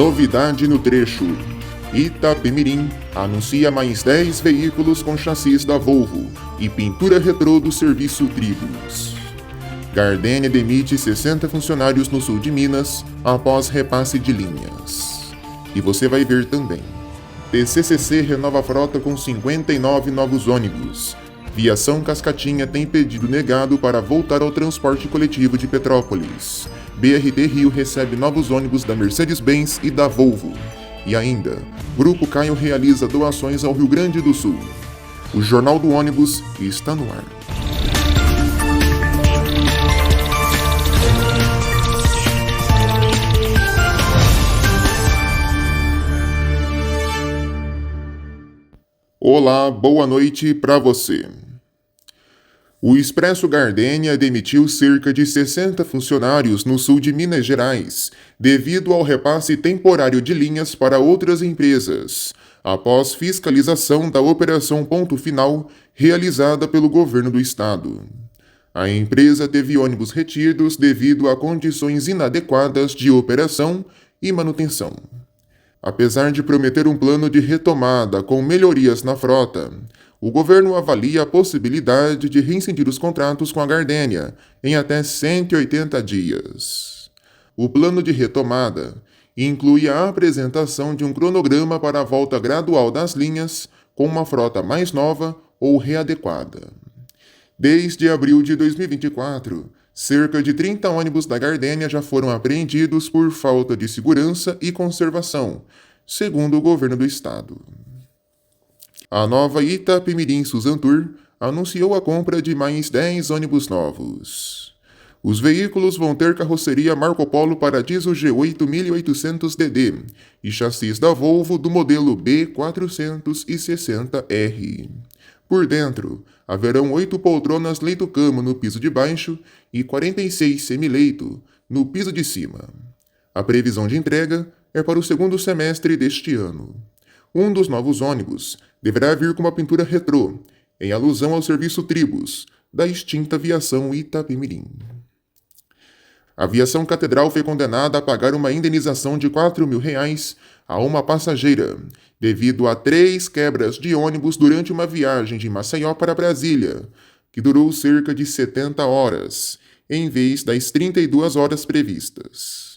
Novidade no trecho. Itapemirim anuncia mais 10 veículos com chassis da Volvo e pintura retrô do serviço Tribus. Gardenia demite 60 funcionários no sul de Minas após repasse de linhas. E você vai ver também. TCCC renova a frota com 59 novos ônibus. Viação Cascatinha tem pedido negado para voltar ao transporte coletivo de Petrópolis. BRT Rio recebe novos ônibus da Mercedes-Benz e da Volvo. E ainda, Grupo Caio realiza doações ao Rio Grande do Sul. O Jornal do Ônibus está no ar. Olá, boa noite para você. O Expresso Gardenia demitiu cerca de 60 funcionários no sul de Minas Gerais, devido ao repasse temporário de linhas para outras empresas, após fiscalização da Operação Ponto Final realizada pelo governo do estado. A empresa teve ônibus retidos devido a condições inadequadas de operação e manutenção. Apesar de prometer um plano de retomada com melhorias na frota, o governo avalia a possibilidade de rescindir os contratos com a Gardenia em até 180 dias. O plano de retomada inclui a apresentação de um cronograma para a volta gradual das linhas com uma frota mais nova ou readequada. Desde abril de 2024, cerca de 30 ônibus da Gardenia já foram apreendidos por falta de segurança e conservação, segundo o governo do estado. A nova Itapemirim Suzantur anunciou a compra de mais 10 ônibus novos. Os veículos vão ter carroceria Marco Polo Paradiso G8 1800DD e chassis da Volvo do modelo B460R. Por dentro, haverão 8 poltronas leito-cama no piso de baixo e 46 semileito no piso de cima. A previsão de entrega é para o segundo semestre deste ano. Um dos novos ônibus deverá vir com uma pintura retrô, em alusão ao serviço Tribus, da extinta Viação Itapemirim. A Viação Catedral foi condenada a pagar uma indenização de R$4.000 a uma passageira, devido a 3 quebras de ônibus durante uma viagem de Maceió para Brasília, que durou cerca de 70 horas, em vez das 32 horas previstas.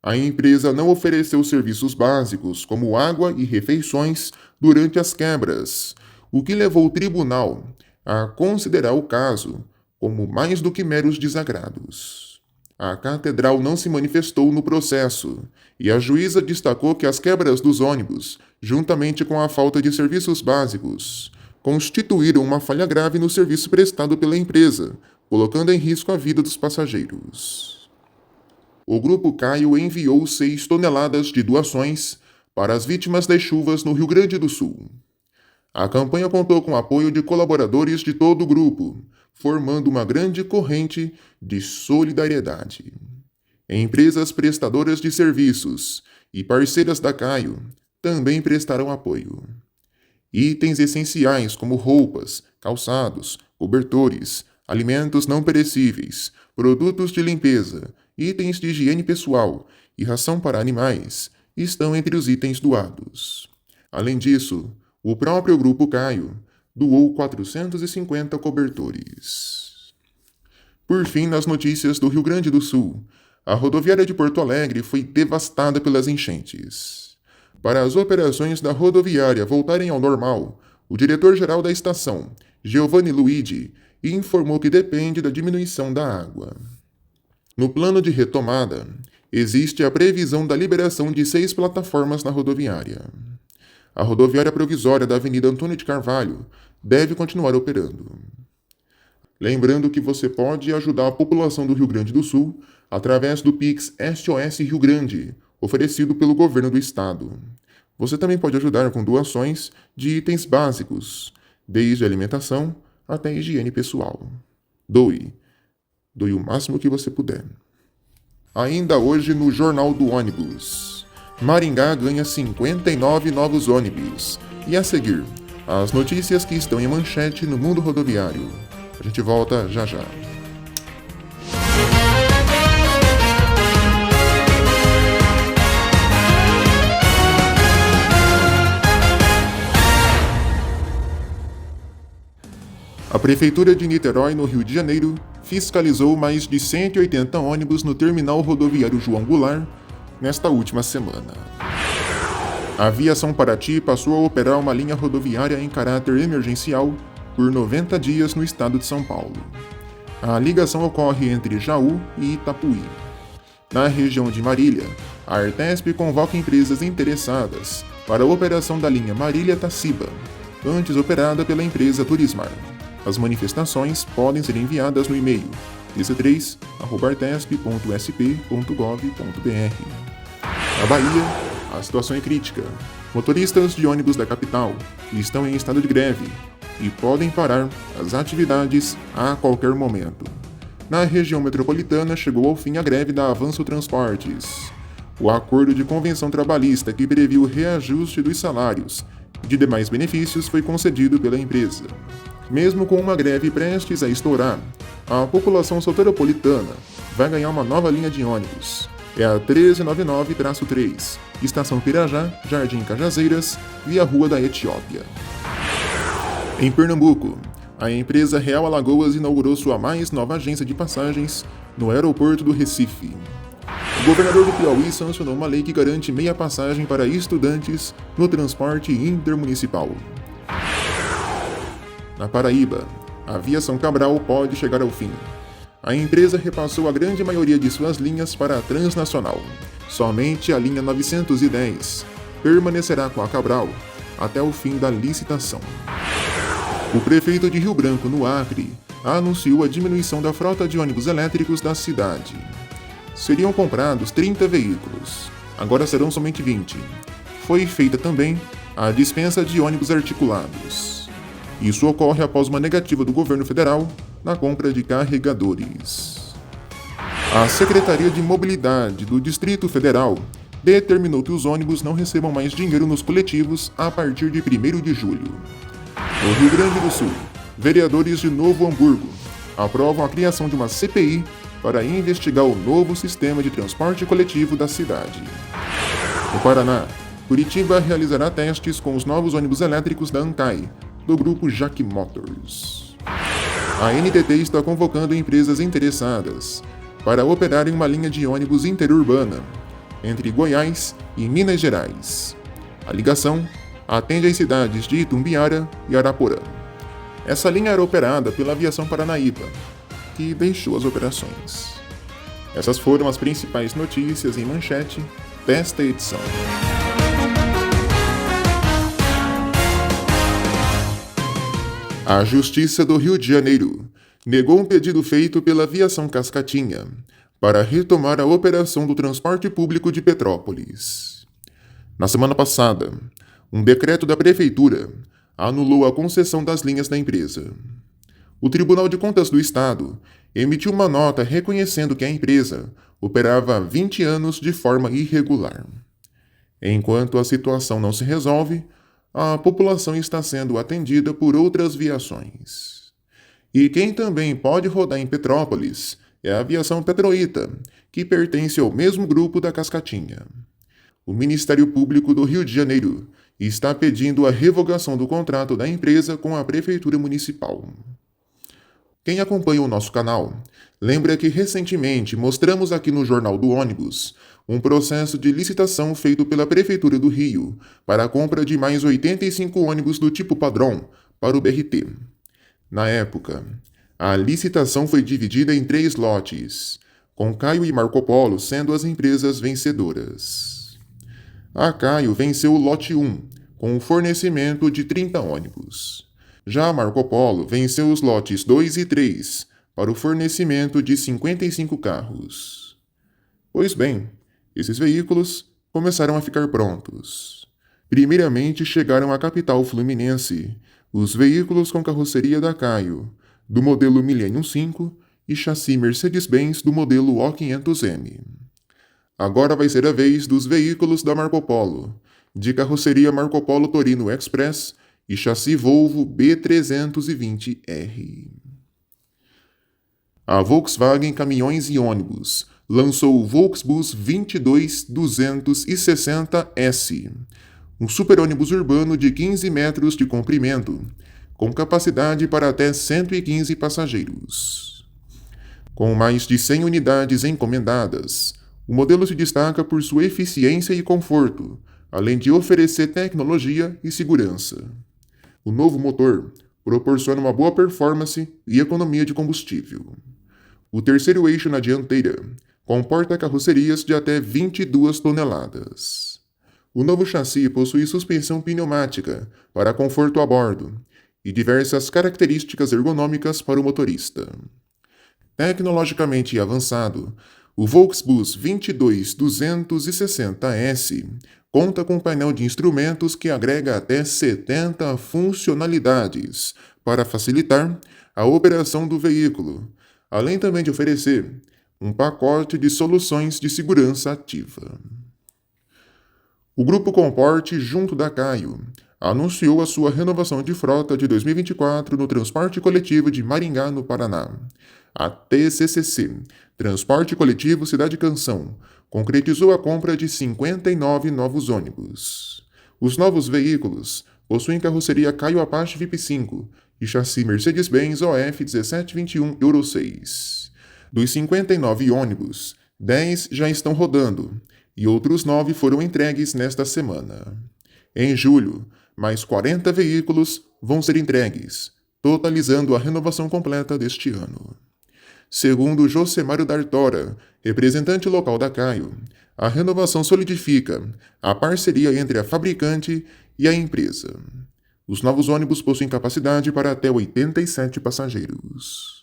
A empresa não ofereceu serviços básicos, como água e refeições, durante as quebras, o que levou o tribunal a considerar o caso como mais do que meros desagrados. A catedral não se manifestou no processo, e a juíza destacou que as quebras dos ônibus, juntamente com a falta de serviços básicos, constituíram uma falha grave no serviço prestado pela empresa, colocando em risco a vida dos passageiros. O Grupo Caio enviou 6 toneladas de doações para as vítimas das chuvas no Rio Grande do Sul. A campanha contou com o apoio de colaboradores de todo o grupo, formando uma grande corrente de solidariedade. Empresas prestadoras de serviços e parceiras da Caio também prestarão apoio. Itens essenciais como roupas, calçados, cobertores, alimentos não perecíveis, produtos de limpeza, itens de higiene pessoal e ração para animais estão entre os itens doados. Além disso, o próprio Grupo Caio doou 450 cobertores. Por fim, nas notícias do Rio Grande do Sul, a rodoviária de Porto Alegre foi devastada pelas enchentes. Para as operações da rodoviária voltarem ao normal, o diretor-geral da estação, Giovanni Luigi, informou que depende da diminuição da água. No plano de retomada, existe a previsão da liberação de 6 plataformas na rodoviária. A rodoviária provisória da Avenida Antônio de Carvalho deve continuar operando. Lembrando que você pode ajudar a população do Rio Grande do Sul através do Pix SOS Rio Grande, oferecido pelo governo do estado. Você também pode ajudar com doações de itens básicos, desde alimentação até higiene pessoal. Doe o máximo que você puder. Ainda hoje no Jornal do Ônibus. Maringá ganha 59 novos ônibus. E a seguir, as notícias que estão em manchete no mundo rodoviário. A gente volta já já. A Prefeitura de Niterói, no Rio de Janeiro, fiscalizou mais de 180 ônibus no terminal rodoviário João Goulart nesta última semana. A Aviação Paraty passou a operar uma linha rodoviária em caráter emergencial por 90 dias no estado de São Paulo. A ligação ocorre entre Jaú e Itapuí. Na região de Marília, a Artesp convoca empresas interessadas para a operação da linha Marília-Taciba, antes operada pela empresa Turismar. As manifestações podem ser enviadas no e-mail tc3@artesp.sp.gov.br. Na Bahia, a situação é crítica. Motoristas de ônibus da capital estão em estado de greve e podem parar as atividades a qualquer momento. Na região metropolitana, chegou ao fim a greve da Avanço Transportes. O acordo de convenção trabalhista que previu o reajuste dos salários e de demais benefícios foi concedido pela empresa. Mesmo com uma greve prestes a estourar, a população soteropolitana vai ganhar uma nova linha de ônibus. É a 1399-3, Estação Pirajá, Jardim Cajazeiras, via Rua da Etiópia. Em Pernambuco, a empresa Real Alagoas inaugurou sua mais nova agência de passagens no aeroporto do Recife. O governador do Piauí sancionou uma lei que garante meia passagem para estudantes no transporte intermunicipal. Na Paraíba, a Aviação Cabral pode chegar ao fim. A empresa repassou a grande maioria de suas linhas para a transnacional. Somente a linha 910 permanecerá com a Cabral até o fim da licitação. O prefeito de Rio Branco, no Acre, anunciou a diminuição da frota de ônibus elétricos da cidade. Seriam comprados 30 veículos, agora serão somente 20. Foi feita também a dispensa de ônibus articulados. Isso ocorre após uma negativa do governo federal na compra de carregadores. A Secretaria de Mobilidade do Distrito Federal determinou que os ônibus não recebam mais dinheiro nos coletivos a partir de 1º de julho. No Rio Grande do Sul, vereadores de Novo Hamburgo aprovam a criação de uma CPI para investigar o novo sistema de transporte coletivo da cidade. No Paraná, Curitiba realizará testes com os novos ônibus elétricos da Ancai, do grupo Jack Motors. A NTT está convocando empresas interessadas para operarem uma linha de ônibus interurbana entre Goiás e Minas Gerais. A ligação atende às cidades de Itumbiara e Araporã. Essa linha era operada pela Aviação Paranaíba, que deixou as operações. Essas foram as principais notícias em manchete desta edição. A Justiça do Rio de Janeiro negou um pedido feito pela Aviação Cascatinha para retomar a operação do transporte público de Petrópolis. Na semana passada, um decreto da Prefeitura anulou a concessão das linhas da empresa. O Tribunal de Contas do Estado emitiu uma nota reconhecendo que a empresa operava há 20 anos de forma irregular. Enquanto a situação não se resolve, a população está sendo atendida por outras viações. E quem também pode rodar em Petrópolis é a Aviação Petroita, que pertence ao mesmo grupo da Cascatinha. O Ministério Público do Rio de Janeiro está pedindo a revogação do contrato da empresa com a Prefeitura Municipal. Quem acompanha o nosso canal, lembra que recentemente mostramos aqui no Jornal do Ônibus um processo de licitação feito pela Prefeitura do Rio para a compra de mais 85 ônibus do tipo padrão para o BRT. Na época, a licitação foi dividida em 3 lotes, com Caio e Marco Polo sendo as empresas vencedoras. A Caio venceu o lote 1, com o fornecimento de 30 ônibus. Já a Marco Polo venceu os lotes 2 e 3, para o fornecimento de 55 carros. Pois bem, esses veículos começaram a ficar prontos. Primeiramente chegaram à capital fluminense os veículos com carroceria da Caio, do modelo Millennium 5 e chassi Mercedes-Benz do modelo O500M. Agora vai ser a vez dos veículos da Marco Polo, de carroceria Marco Polo Torino Express e chassi Volvo B320R. A Volkswagen Caminhões e Ônibus lançou o Volksbus 22260S, um super-ônibus urbano de 15 metros de comprimento, com capacidade para até 115 passageiros. Com mais de 100 unidades encomendadas, o modelo se destaca por sua eficiência e conforto, além de oferecer tecnologia e segurança. O novo motor proporciona uma boa performance e economia de combustível. O terceiro eixo na dianteira comporta carrocerias de até 22 toneladas. O novo chassi possui suspensão pneumática para conforto a bordo e diversas características ergonômicas para o motorista. Tecnologicamente avançado, o Volksbus 22260S conta com um painel de instrumentos que agrega até 70 funcionalidades para facilitar a operação do veículo, além também de oferecer um pacote de soluções de segurança ativa. O Grupo Comporte, junto da Caio, anunciou a sua renovação de frota de 2024 no transporte coletivo de Maringá, no Paraná. A TCCC, Transporte Coletivo Cidade Canção, concretizou a compra de 59 novos ônibus. Os novos veículos possuem carroceria Caio Apache VIP5 e chassi Mercedes-Benz OF 1721 Euro 6. Dos 59 ônibus, 10 já estão rodando e outros 9 foram entregues nesta semana. Em julho, mais 40 veículos vão ser entregues, totalizando a renovação completa deste ano. Segundo Josemário D'Artora, representante local da Caio, a renovação solidifica a parceria entre a fabricante e a empresa. Os novos ônibus possuem capacidade para até 87 passageiros.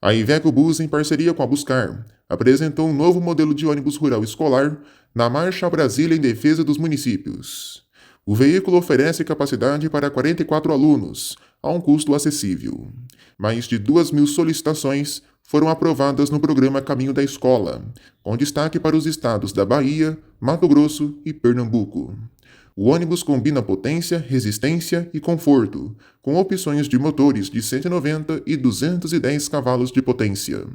A Iveco Bus, em parceria com a Buscar, apresentou um novo modelo de ônibus rural escolar na Marcha Brasília em defesa dos municípios. O veículo oferece capacidade para 44 alunos, a um custo acessível. Mais de 2.000 solicitações foram aprovadas no programa Caminho da Escola, com destaque para os estados da Bahia, Mato Grosso e Pernambuco. O ônibus combina potência, resistência e conforto, com opções de motores de 190 e 210 cavalos de potência.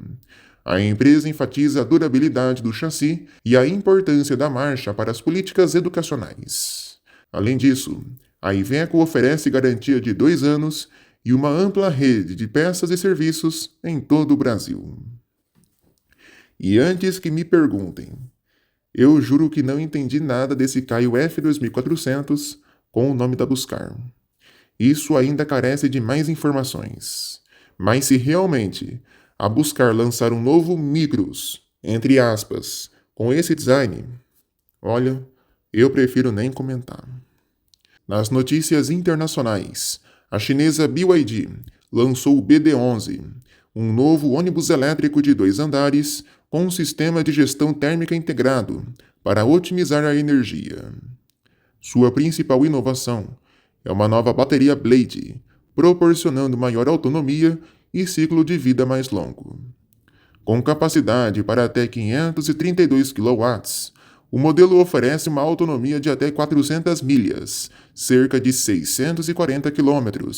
A empresa enfatiza a durabilidade do chassi e a importância da marcha para as políticas educacionais. Além disso, a Iveco oferece garantia de 2 anos e uma ampla rede de peças e serviços em todo o Brasil. E antes que me perguntem, eu juro que não entendi nada desse Caio F2400 com o nome da Buscar. Isso ainda carece de mais informações. Mas se realmente a Buscar lançar um novo Micros, entre aspas, com esse design, olha, eu prefiro nem comentar. Nas notícias internacionais, a chinesa BYD lançou o BD11, um novo ônibus elétrico de 2 andares com um sistema de gestão térmica integrado para otimizar a energia. Sua principal inovação é uma nova bateria Blade, proporcionando maior autonomia e ciclo de vida mais longo. Com capacidade para até 532 kW, o modelo oferece uma autonomia de até 400 milhas, cerca de 640 km,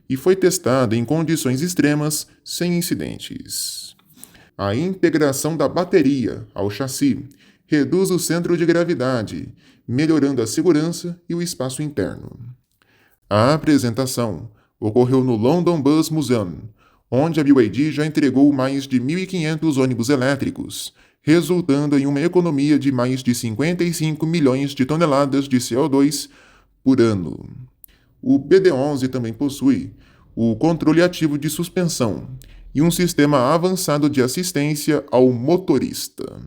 e foi testado em condições extremas sem incidentes. A integração da bateria ao chassi reduz o centro de gravidade, melhorando a segurança e o espaço interno. A apresentação ocorreu no London Bus Museum, onde a BYD já entregou mais de 1.500 ônibus elétricos, resultando em uma economia de mais de 55 milhões de toneladas de CO2 por ano. O BD11 também possui o controle ativo de suspensão e um sistema avançado de assistência ao motorista.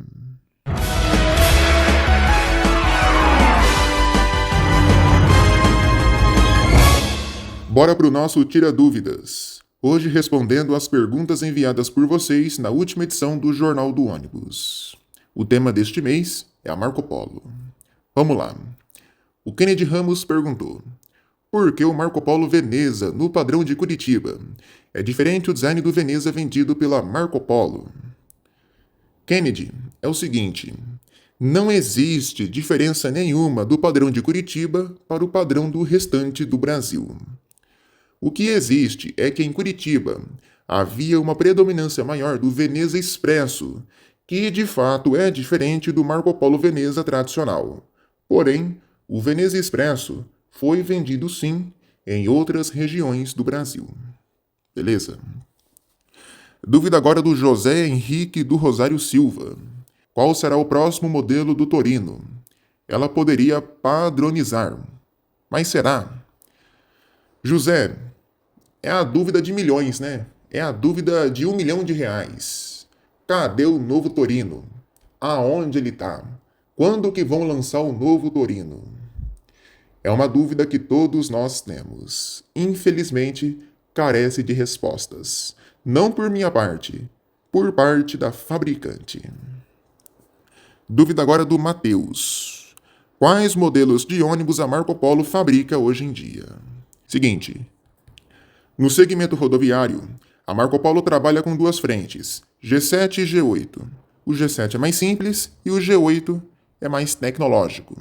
Bora pro nosso Tira Dúvidas. Hoje respondendo às perguntas enviadas por vocês na última edição do Jornal do Ônibus. O tema deste mês é a Marco Polo. Vamos lá. O Kennedy Ramos perguntou: por que o Marco Polo Veneza no padrão de Curitiba? É diferente o design do Veneza vendido pela Marco Polo? Kennedy, é o seguinte: não existe diferença nenhuma do padrão de Curitiba para o padrão do restante do Brasil. O que existe é que em Curitiba havia uma predominância maior do Veneza Expresso, que de fato é diferente do Marco Polo Veneza tradicional. Porém, o Veneza Expresso foi vendido sim em outras regiões do Brasil. Beleza? Dúvida agora do José Henrique do Rosário Silva. Qual será o próximo modelo do Torino? Ela poderia padronizar. Mas será? José, é a dúvida de milhões, né? É a dúvida de R$ 1 milhão. Cadê o novo Torino? Aonde ele tá? Quando que vão lançar o novo Torino? É uma dúvida que todos nós temos. Infelizmente, carece de respostas. Não por minha parte, por parte da fabricante. Dúvida agora do Matheus. Quais modelos de ônibus a Marco Polo fabrica hoje em dia? Seguinte. No segmento rodoviário, a Marco Polo trabalha com duas frentes, G7 e G8. O G7 é mais simples e o G8 é mais tecnológico.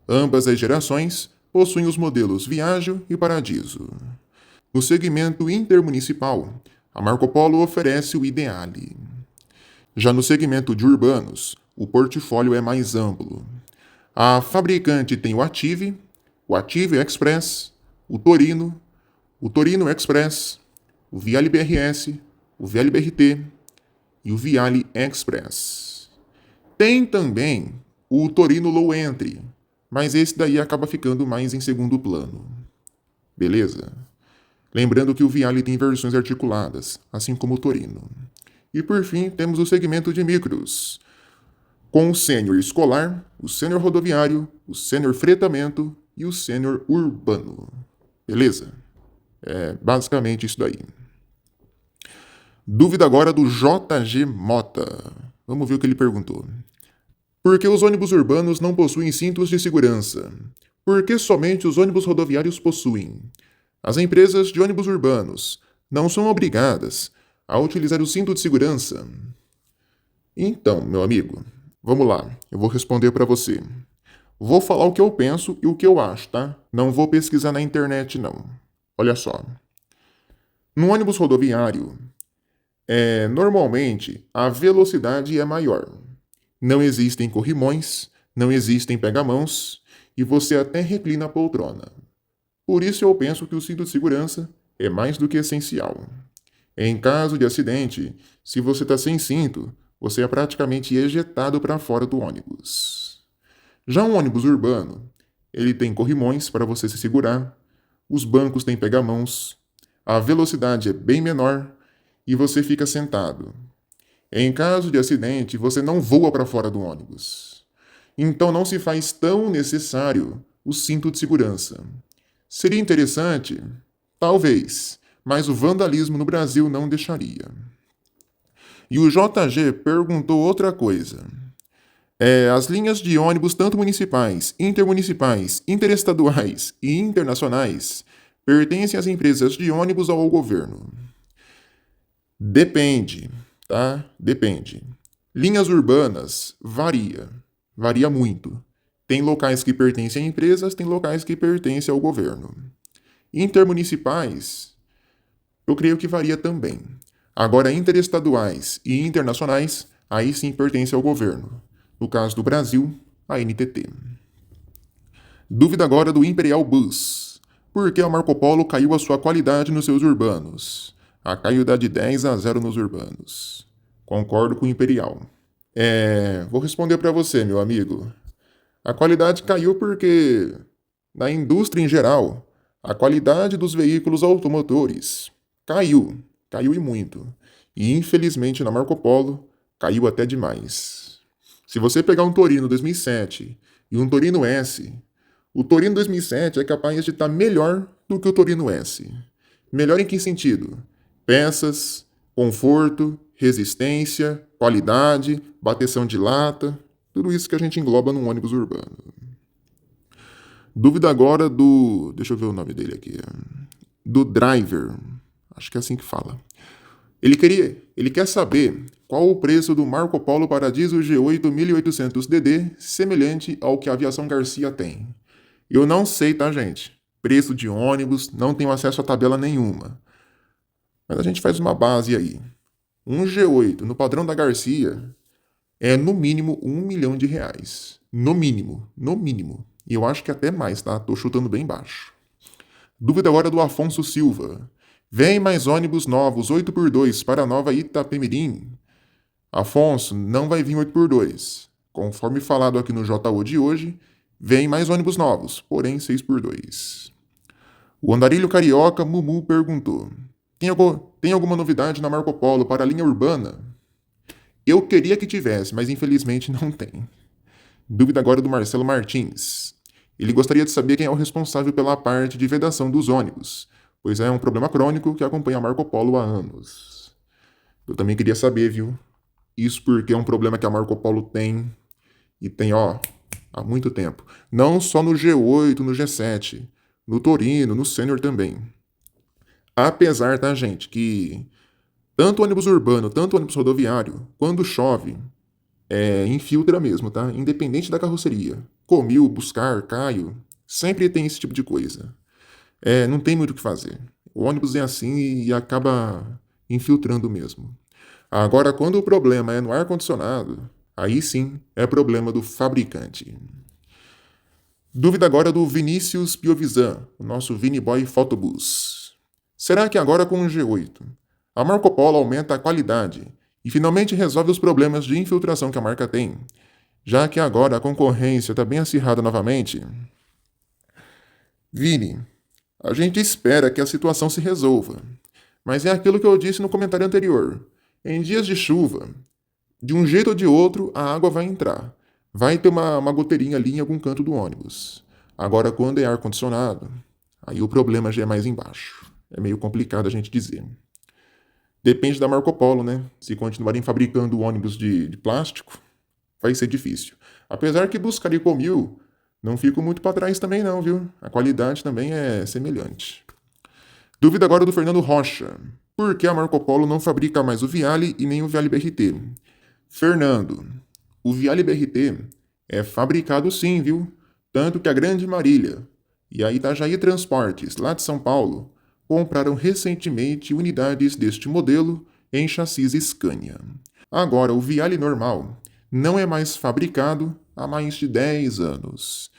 Ambas as gerações possuem os modelos Viaggio e Paradiso. No segmento intermunicipal, a Marco Polo oferece o Ideale. Já no segmento de urbanos, o portfólio é mais amplo. A fabricante tem o Attive Express, o Torino Express, o Viale BRS, o Viale BRT e o Viale Express. Tem também o Torino Low Entry, mas esse daí acaba ficando mais em segundo plano. Beleza? Lembrando que o Viale tem versões articuladas, assim como o Torino. E por fim, temos o segmento de micros, com o sênior escolar, o sênior rodoviário, o sênior fretamento e o sênior urbano. Beleza? É basicamente isso daí. Dúvida agora do JG Mota. Vamos ver o que ele perguntou. Por que os ônibus urbanos não possuem cintos de segurança? Por que somente os ônibus rodoviários possuem? As empresas de ônibus urbanos não são obrigadas a utilizar o cinto de segurança? Então, meu amigo, vamos lá, eu vou responder para você. Vou falar o que eu penso e o que eu acho, tá? Não vou pesquisar na internet, não. Olha só. No ônibus rodoviário, normalmente a velocidade é maior. Não existem corrimões, não existem pegamãos e você até reclina a poltrona. Por isso eu penso que o cinto de segurança é mais do que essencial. Em caso de acidente, se você está sem cinto, você é praticamente ejetado para fora do ônibus. Já um ônibus urbano, ele tem corrimões para você se segurar, os bancos têm pegamãos, a velocidade é bem menor e você fica sentado. Em caso de acidente, você não voa para fora do ônibus. Então não se faz tão necessário o cinto de segurança. Seria interessante? Talvez, mas o vandalismo no Brasil não deixaria. E o JG perguntou outra coisa. As linhas de ônibus, tanto municipais, intermunicipais, interestaduais e internacionais, pertencem às empresas de ônibus ou ao governo? Depende, tá? Depende. Linhas urbanas varia muito. Tem locais que pertencem a empresas, tem locais que pertencem ao governo. Intermunicipais, eu creio que varia também. Agora, interestaduais e internacionais, aí sim pertencem ao governo. No caso do Brasil, a NTT. Dúvida agora do Imperial Bus. Por que a Marco Polo caiu a sua qualidade nos seus urbanos? A caiu de 10-0 nos urbanos. Concordo com o Imperial. Vou responder para você, meu amigo. A qualidade caiu porque, na indústria em geral, a qualidade dos veículos automotores caiu e muito. E infelizmente na Marco Polo caiu até demais. Se você pegar um Torino 2007 e um Torino S, o Torino 2007 é capaz de estar melhor do que o Torino S. Melhor em que sentido? Peças, conforto, resistência, qualidade, bateção de lata, tudo isso que a gente engloba num ônibus urbano. Dúvida agora do... Deixa eu ver o nome dele aqui. Do Driver. Acho que é assim que fala. Ele quer saber qual o preço do Marco Polo Paradiso G8 1800DD semelhante ao que a Aviação Garcia tem. Eu não sei, tá, gente? Preço de ônibus, não tenho acesso a tabela nenhuma. Mas a gente faz uma base aí. Um G8 no padrão da Garcia é no mínimo R$ 1 milhão. No mínimo. E eu acho que até mais, tá? Tô chutando bem baixo. Dúvida agora do Afonso Silva. Vem mais ônibus novos 8x2 para a nova Itapemirim? Afonso, não vai vir 8x2. Conforme falado aqui no JO de hoje, vem mais ônibus novos, porém 6x2. O Andarilho Carioca Mumu perguntou: tem alguma novidade na Marco Polo para a linha urbana? Eu queria que tivesse, mas infelizmente não tem. Dúvida agora do Marcelo Martins. Ele gostaria de saber quem é o responsável pela parte de vedação dos ônibus, pois é um problema crônico que acompanha a Marco Polo há anos. Eu também queria saber, viu? Isso porque é um problema que a Marco Polo tem, e tem, há muito tempo. Não só no G8, no G7, no Torino, no Sênior também. Apesar, tá, gente, que tanto ônibus urbano, tanto ônibus rodoviário, quando chove, infiltra mesmo, tá? Independente da carroceria. Comil, Buscar, Caio, sempre tem esse tipo de coisa. Não tem muito o que fazer. O ônibus é assim e acaba infiltrando mesmo. Agora, quando o problema é no ar-condicionado, aí sim é problema do fabricante. Dúvida agora do Vinícius Piovisan, o nosso Vini Boy Photobus. Será que agora com o G8, a Marco Polo aumenta a qualidade e finalmente resolve os problemas de infiltração que a marca tem, já que agora a concorrência está bem acirrada novamente? Vini, a gente espera que a situação se resolva, mas é aquilo que eu disse no comentário anterior. Em dias de chuva, de um jeito ou de outro, a água vai entrar. Vai ter uma goteirinha ali em algum canto do ônibus. Agora, quando é ar-condicionado, aí o problema já é mais embaixo. É meio complicado a gente dizer. Depende da Marco Polo, né? Se continuarem fabricando ônibus de plástico, vai ser difícil. Apesar que Buscar e Comil não fico muito para trás também não, viu? A qualidade também é semelhante. Dúvida agora do Fernando Rocha. Por que a Marco Polo não fabrica mais o Viale e nem o Viale BRT? Fernando, o Viale BRT é fabricado sim, viu? Tanto que a Grande Marília e a Itajaí Transportes, lá de São Paulo, compraram recentemente unidades deste modelo em chassis Scania. Agora, o Viale normal não é mais fabricado há mais de 10 anos.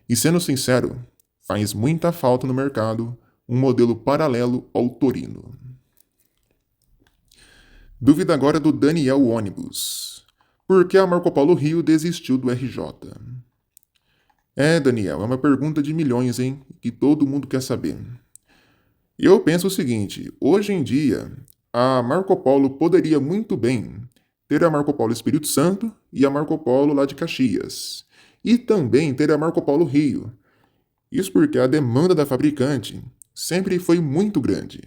E sendo sincero, faz muita falta no mercado um modelo paralelo ao Torino. Dúvida agora do Daniel Ônibus. Por que a Marco Polo Rio desistiu do RJ? Daniel, é uma pergunta de milhões, hein? Que todo mundo quer saber. Eu penso o seguinte, hoje em dia, a Marco Polo poderia muito bem ter a Marco Polo Espírito Santo e a Marco Polo lá de Caxias. E também ter a Marco Polo Rio. Isso porque a demanda da fabricante sempre foi muito grande.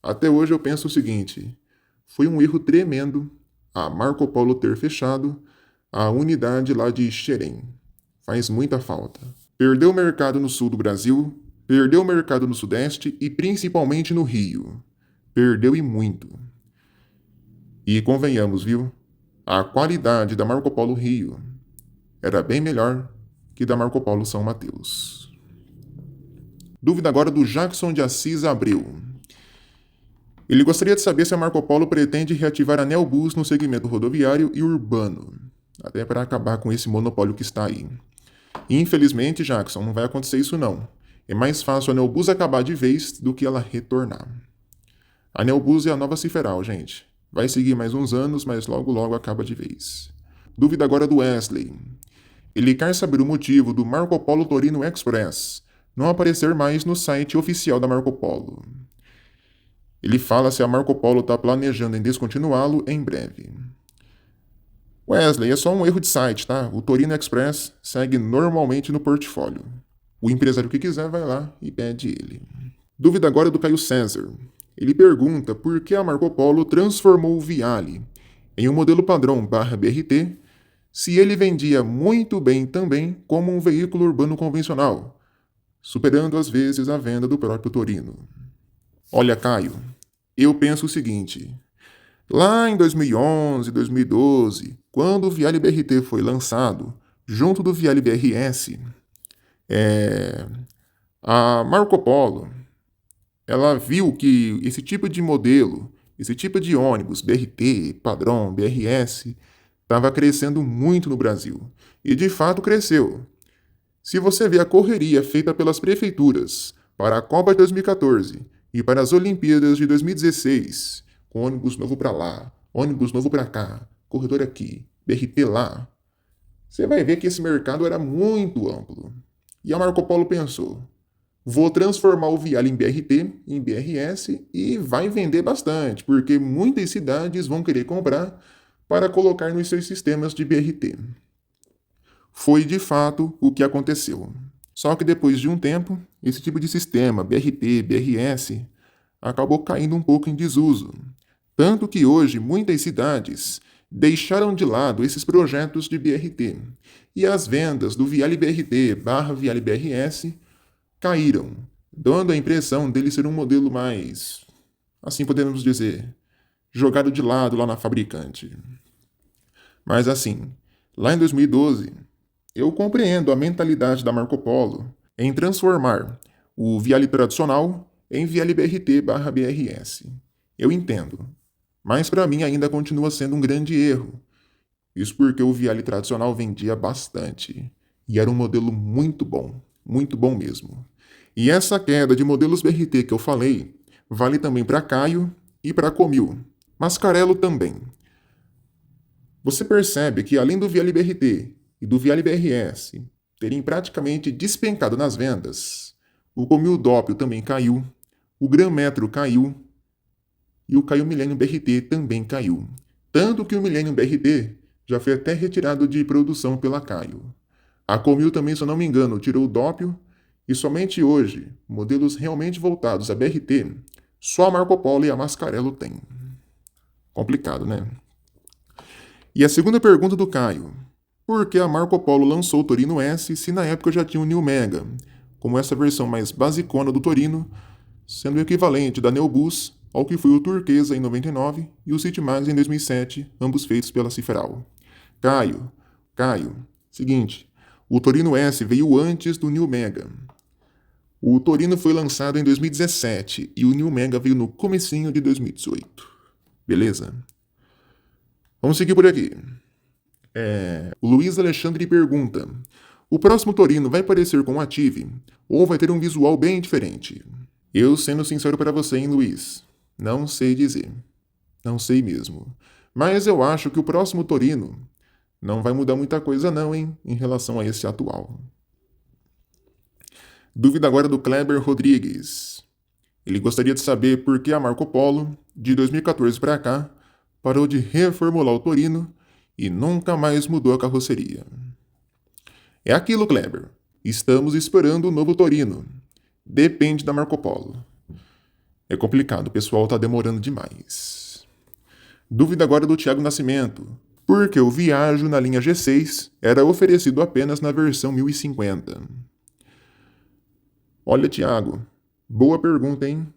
Até hoje eu penso o seguinte, foi um erro tremendo a Marco Polo ter fechado a unidade lá de Xerém. Faz muita falta. Perdeu o mercado no sul do Brasil, perdeu o mercado no sudeste e principalmente no Rio. Perdeu e muito. E convenhamos, viu? A qualidade da Marco Polo Rio era bem melhor que da Marco Polo São Mateus. Dúvida agora do Jackson de Assis Abreu. Ele gostaria de saber se a Marco Polo pretende reativar a Neobus no segmento rodoviário e urbano, até para acabar com esse monopólio que está aí. Infelizmente, Jackson, não vai acontecer isso não. É mais fácil a Neobus acabar de vez do que ela retornar. A Neobus é a nova Ciferal, gente. Vai seguir mais uns anos, mas logo logo acaba de vez. Dúvida agora do Wesley. Ele quer saber o motivo do Marco Polo Torino Express não aparecer mais no site oficial da Marco Polo. Ele fala se a Marco Polo está planejando em descontinuá-lo em breve. Wesley, é só um erro de site, tá? O Torino Express segue normalmente no portfólio. O empresário que quiser vai lá e pede ele. Dúvida agora do Caio César. Ele pergunta por que a Marco Polo transformou o Viale em um modelo padrão /BRT se ele vendia muito bem também como um veículo urbano convencional, superando às vezes a venda do próprio Torino. Olha, Caio, eu penso o seguinte. Lá em 2011, 2012, quando o Viale BRT foi lançado, junto do Viale BRS, a Marco Polo, ela viu que esse tipo de modelo, esse tipo de ônibus, BRT, padrão, BRS, estava crescendo muito no Brasil. E de fato cresceu. Se você vê a correria feita pelas prefeituras para a Copa de 2014 e para as Olimpíadas de 2016, com ônibus novo para lá, ônibus novo para cá, corredor aqui, BRT lá, você vai ver que esse mercado era muito amplo. E a Marco Polo pensou: vou transformar o Viale em BRT, em BRS e vai vender bastante, porque muitas cidades vão querer comprar para colocar nos seus sistemas de BRT. Foi de fato o que aconteceu. Só que depois de um tempo, esse tipo de sistema, BRT, BRS, acabou caindo um pouco em desuso. Tanto que hoje muitas cidades deixaram de lado esses projetos de BRT. E as vendas do Viale BRT barra Viale BRS caíram, dando a impressão dele ser um modelo mais, assim podemos dizer, jogado de lado lá na fabricante. Mas assim, lá em 2012, eu compreendo a mentalidade da Marco Polo em transformar o Viale tradicional em Viale BRT barra BRS. Eu entendo, mas para mim ainda continua sendo um grande erro. Isso porque o Viale tradicional vendia bastante e era um modelo muito bom mesmo. E essa queda de modelos BRT que eu falei vale também para Caio e para Comil. Mascarello também. Você percebe que além do Viale BRT e do Viale BRS terem praticamente despencado nas vendas, o Comil Doppio também caiu, o Gran Metro caiu e o Caio Millennium BRT também caiu. Tanto que o Millennium BRT já foi até retirado de produção pela Caio. A Comil também, se eu não me engano, tirou o Doppio e somente hoje, modelos realmente voltados a BRT, só a Marco Polo e a Mascarello têm. Complicado, né? E a segunda pergunta do Caio: por que a Marco Polo lançou o Torino S se na época já tinha o New Mega, como essa versão mais basicona do Torino, sendo o equivalente da Neobus ao que foi o Turquesa em 99 e o City Max em 2007, ambos feitos pela Ciferal? Caio, seguinte, o Torino S veio antes do New Mega. O Torino foi lançado em 2017 e o New Mega veio no comecinho de 2018. Beleza? Vamos seguir por aqui. O Luiz Alexandre pergunta: o próximo Torino vai parecer com o Ative ou vai ter um visual bem diferente? Eu, sendo sincero para você, hein, Luiz? Não sei dizer. Não sei mesmo. Mas eu acho que o próximo Torino não vai mudar muita coisa não, hein, em relação a esse atual. Dúvida agora do Kleber Rodrigues. Ele gostaria de saber por que a Marco Polo, de 2014 para cá, parou de reformular o Torino e nunca mais mudou a carroceria. É aquilo, Kleber. Estamos esperando o novo Torino. Depende da Marco Polo. É complicado, o pessoal está demorando demais. Dúvida agora do Thiago Nascimento. Por que o Viaggio na linha G6 era oferecido apenas na versão 1050? Olha, Thiago, boa pergunta, hein?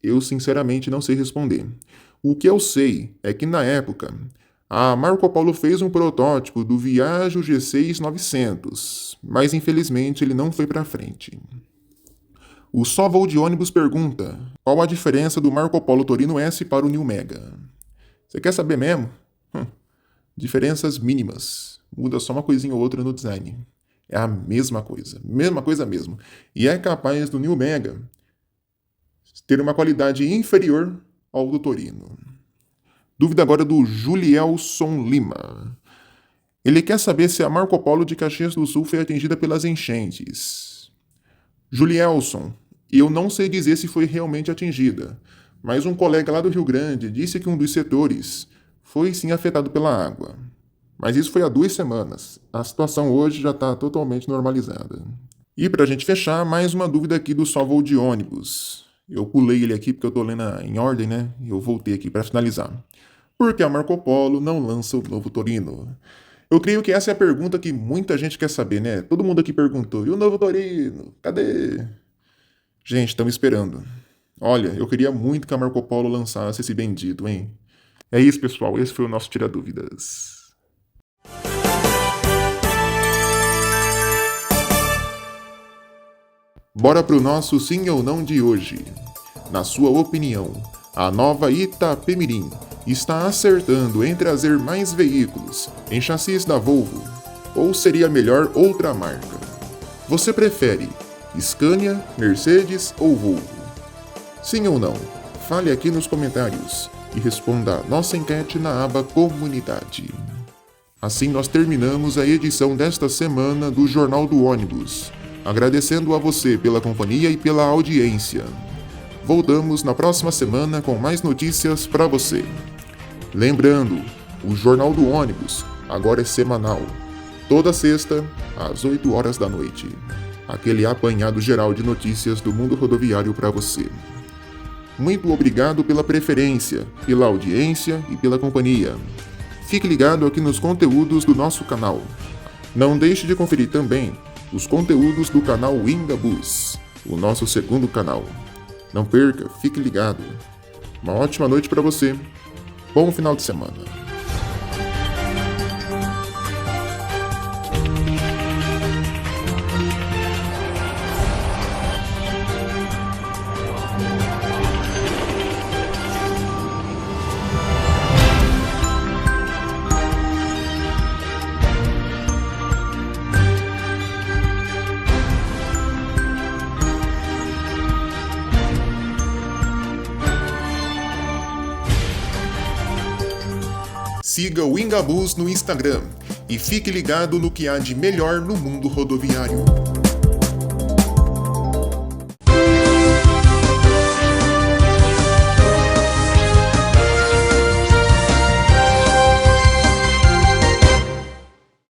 Eu sinceramente não sei responder. O que eu sei é que na época, a Marco Polo fez um protótipo do Viaggio G6 900, mas infelizmente ele não foi para frente. O Só Voo de Ônibus pergunta: qual a diferença do Marco Polo Torino S para o New Mega? Você quer saber mesmo? Diferenças mínimas. Muda só uma coisinha ou outra no design. É a mesma coisa mesmo. E é capaz do New Mega ter uma qualidade inferior ao do Torino. Dúvida agora do Julielson Lima. Ele quer saber se a Marco Polo de Caxias do Sul foi atingida pelas enchentes. Julielson, eu não sei dizer se foi realmente atingida, mas um colega lá do Rio Grande disse que um dos setores foi sim afetado pela água. Mas isso foi há 2 semanas. A situação hoje já está totalmente normalizada. E para a gente fechar, mais uma dúvida aqui do Só Voo de Ônibus. Eu pulei ele aqui porque eu estou lendo em ordem, né? E eu voltei aqui para finalizar. Por que a Marco Polo não lança o novo Torino? Eu creio que essa é a pergunta que muita gente quer saber, né? Todo mundo aqui perguntou: e o novo Torino? Cadê? Gente, estamos esperando. Olha, eu queria muito que a Marco Polo lançasse esse bendito, hein? É isso, pessoal. Esse foi o nosso Tira Dúvidas. Bora pro nosso sim ou não de hoje. Na sua opinião, a nova Itapemirim está acertando em trazer mais veículos em chassis da Volvo? Ou seria melhor outra marca? Você prefere Scania, Mercedes ou Volvo? Sim ou não? Fale aqui nos comentários e responda a nossa enquete na aba Comunidade. Assim nós terminamos a edição desta semana do Jornal do Ônibus, agradecendo a você pela companhia e pela audiência. Voltamos na próxima semana com mais notícias para você. Lembrando, o Jornal do Ônibus agora é semanal, toda sexta às 8 horas da noite. Aquele apanhado geral de notícias do mundo rodoviário para você. Muito obrigado pela preferência, pela audiência e pela companhia. Fique ligado aqui nos conteúdos do nosso canal. Não deixe de conferir também os conteúdos do canal Wingabus, o nosso segundo canal. Não perca, fique ligado. Uma ótima noite para você. Bom final de semana. Siga o Wingabus no Instagram e fique ligado no que há de melhor no mundo rodoviário.